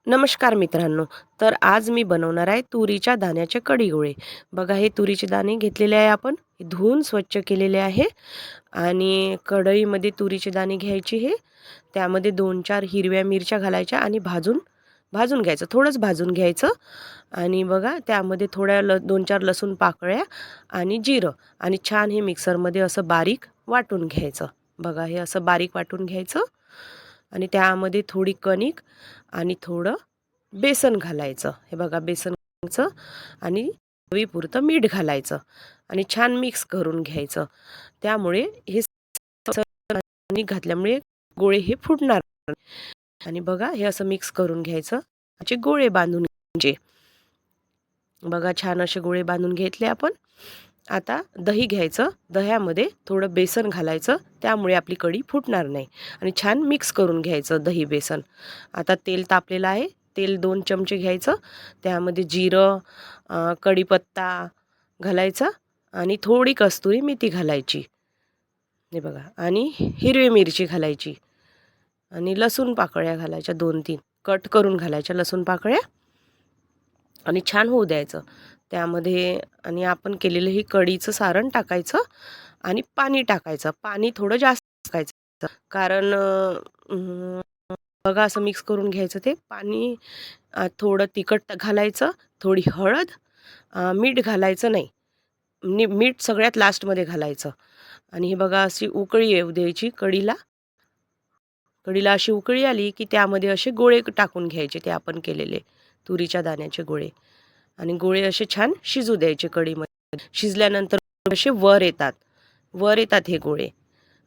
नमस्कार मित्रांनो. तर आज मी बनवणार आहे तुरीच्या दाण्याचे कढी गोळे. बघा, हे तुरीचे दाणे घेतलेले आहे आपण, धुवून स्वच्छ केलेले आहे. आणि कढईमध्ये तुरीचे दाणे घ्यायचे, हे त्यामध्ये 2-4 हिरव्या मिरच्या घालायच्या आणि भाजून भाजून घ्यायचं, थोडंच भाजून घ्यायचं. आणि बघा, त्यामध्ये थोड्या 2-4 लसूण पाकळ्या आणि जिरं आणि छान हे मिक्सरमध्ये असं बारीक वाटून घ्यायचं. बघा, हे असं बारीक वाटून घ्यायचं. आणि त्यामध्ये थोडी कणिक आणि थोडं बेसन घालायचं. हे बघा, बेसन घालायचं आणि चवीपुरतं मीठ घालायचं आणि छान मिक्स करून घ्यायचं. त्यामुळे हे आणि घातल्यामुळे गोळे हे फुटणार नाही. आणि बघा, हे असं मिक्स करून घ्यायचं. त्याचे गोळे बांधून घ्यायचे. बघा, छान असे गोळे बांधून घेतले आपण. आता दही घ्यायचं, दह्यामध्ये थोडं बेसन घालायचं, त्यामुळे आपली कढी फुटणार नाही. आणि छान मिक्स करून घ्यायचं दही बेसन. आता तेल तापलेलं आहे, तेल 2 चमचे घ्यायचं, त्यामध्ये जिरं, कढीपत्ता घालायचा आणि थोडी कस्तुरी मेथी घालायची. हे बघा, आणि हिरवी मिरची घालायची आणि लसूण पाकळ्या घालायच्या, 2-3 कट करून घालायच्या लसूण पाकळ्या आणि छान होऊ द्यायचं त्यामध्ये. आणि आपण केलेलं ही कढीचं सारण टाकायचं आणि पाणी टाकायचं. पाणी थोडं जास्त टाकायचं, कारण बघा, असं मिक्स करून घ्यायचं ते पाणी. थोडं तिखट घालायचं, थोडी हळद, मीठ घालायचं नाही, मीठ सगळ्यात लास्टमध्ये घालायचं. आणि हे बघा, अशी उकळी येऊ द्यायची कढीला. कढीला अशी उकळी आली की त्यामध्ये असे गोळे टाकून घ्यायचे, ते आपण केलेले तुरीच्या दाण्याचे गोळे. आणि गोळे असे छान शिजू द्यायचे कढीमध्ये. शिजल्यानंतर असे वर येतात हे गोळे.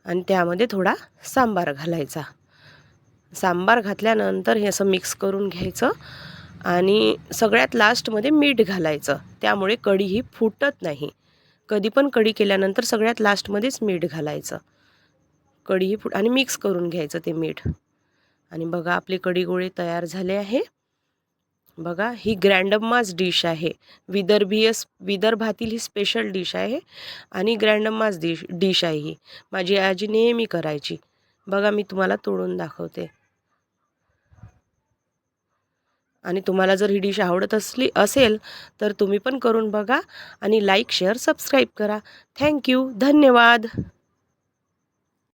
आणि त्यामध्ये थोडा सांबार घालायचा. सांबार घातल्यानंतर हे असं मिक्स करून घ्यायचं आणि सगळ्यात लास्टमध्ये मीठ घालायचं, त्यामुळे कढी ही फुटत नाही. कधी पण कढी केल्यानंतर सगळ्यात लास्टमध्येच मीठ घालायचं. कढी ही आणि मिक्स करून घ्यायचं ते मीठ. आणि बघा, आपले कढी गोळे तयार झाले आहे. बघा, ही ग्रँडम्माच डिश आहे. विदर्भातील ही स्पेशल डिश आहे आणि ग्रँडम्माच डिश आहे ही. माझी आजी नेहमी करायची. बघा, मी तुम्हाला तोडून दाखवते. आणि तुम्हाला जर ही डिश आवडत असेल तर तुम्ही पण करून बघा आणि लाईक, शेअर, सबस्क्राईब करा. थँक्यू, धन्यवाद.